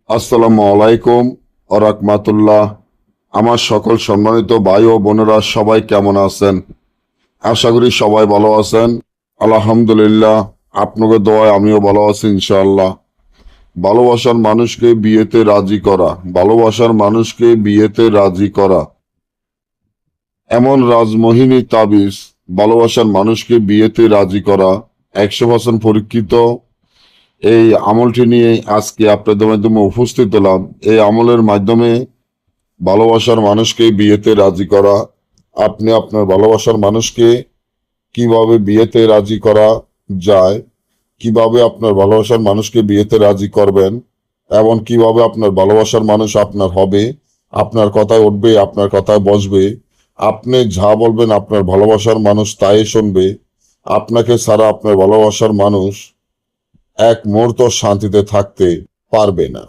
আসসালামু আলাইকুম ওয়া রাহমাতুল্লাহ। আমার সকল সম্মানিত ভাই ও বোনেরা সবাই কেমন আছেন? আশা করি সবাই ভালো আছেন। আলহামদুলিল্লাহ, আপনাদের দোয়ায় আমিও ভালো আছি ইনশাআল্লাহ। ভালোবাসার মানুষকে বিয়েতে রাজি করা, ভালোবাসার মানুষকে বিয়েতে রাজি করা এমন রাজমোহিনী তাবিজ, ভালোবাসার মানুষকে বিয়েতে রাজি করা 100% পরীক্ষিত। এই আমলটি নিয়ে আজকে আপনাদের মাধ্যমে উপস্থিত হলাম। এই আমলের মাধ্যমে ভালোবাসার মানুষকে বিয়েতে রাজি করা, আপনি আপনার ভালোবাসার মানুষকে কিভাবে বিয়েতে রাজি করা যায়, কিভাবে আপনার ভালোবাসার মানুষকে বিয়েতে রাজি করবেন এবং কিভাবে আপনার ভালোবাসার মানুষ আপনার হবে, আপনার কথায় উঠবে, আপনার কথায় বসবে, আপনি যা বলবেন আপনার ভালোবাসার মানুষ তাই শুনবে। আপনাকে ছাড়া আপনার ভালোবাসার মানুষ এক মুহূর্ত শান্তিতে থাকতে পারবে না।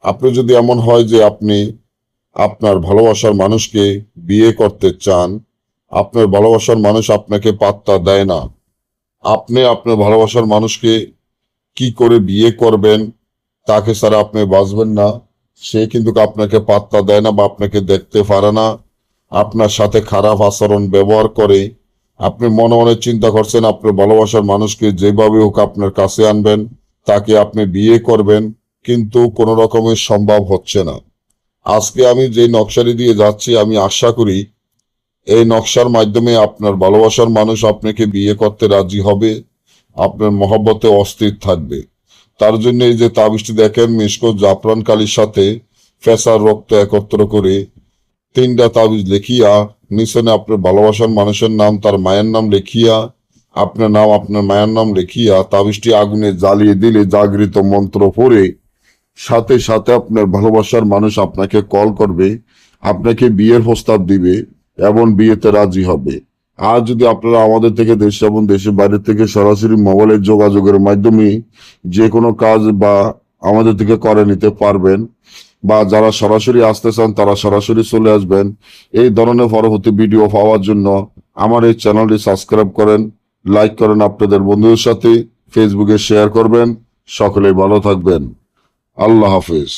আপনি যদি এমন হয় যে আপনি আপনার ভালোবাসার মানুষকে বিয়ে করতে চান, আপনার ভালোবাসার মানুষ আপনাকে পাত্তা দেয় না, আপনি আপনার ভালোবাসার মানুষকে কি করে বিয়ে করবেন, তাকে ছাড়া আপনি বাঁচবেন না, সে কিন্তু আপনাকে পাত্তা দেয় না বা আপনাকে দেখতে পারে না, আপনার সাথে খারাপ আচরণ ব্যবহার করে, আপনি মনে মনে চিন্তা করছেন আপনার ভালোবাসার মানুষকে যেভাবে হোক আপনার কাছে আনবেন, তাকে আপনি বিয়ে করবেন, কিন্তু কোনো রকমের সম্ভব হচ্ছে না। আজকে আমি যে নকশাটি দিয়ে যাচ্ছি, আমি আশা করি এই নকশার মাধ্যমে আপনার ভালোবাসার মানুষ আপনাকে বিয়ে করতে রাজি হবে, আপনার মহব্বতে অস্থির থাকবে। তার জন্য এই যে তাবিজটি দেখেন, মিশকো জাফরান কালির সাথে ফেসার রক্ত একত্র করে 3টা তাবিজ লিখিয়া নিচনে আপনার ভালোবাসার মানুষের নাম, তার মায়ের নাম লিখিয়া, আপনার নাম, আপনার মায়ের নাম লিখিয়া তাবিজটি আগুনে জ্বালিয়ে দিলে জাগৃত মন্ত্র পড়ে সাথে সাথে আপনার ভালোবাসার মানুষ আপনাকে কল করবে, আপনাকে বিয়ের প্রস্তাব দিবে এবং বিয়েতে রাজি হবে। আর যদি আপনারা আমাদের থেকে দেশ এবং দেশের বাইরে থেকে সরাসরি মোবাইলের যোগাযোগের মাধ্যমে যে কোনো কাজ বা আমাদের থেকে করে নিতে পারবেন, বা যারা সরাসরি আসতে চান তারা সরাসরি চলে আসবেন। এই ধরনের পরবর্তী ভিডিও পাওয়ার জন্য আমার এই চ্যানেলটি সাবস্ক্রাইব করেন, লাইক করেন, আপনাদের বন্ধুদের সাথে ফেসবুকে শেয়ার করবেন। সকলেই ভালো থাকবেন। আল্লাহ হাফিজ।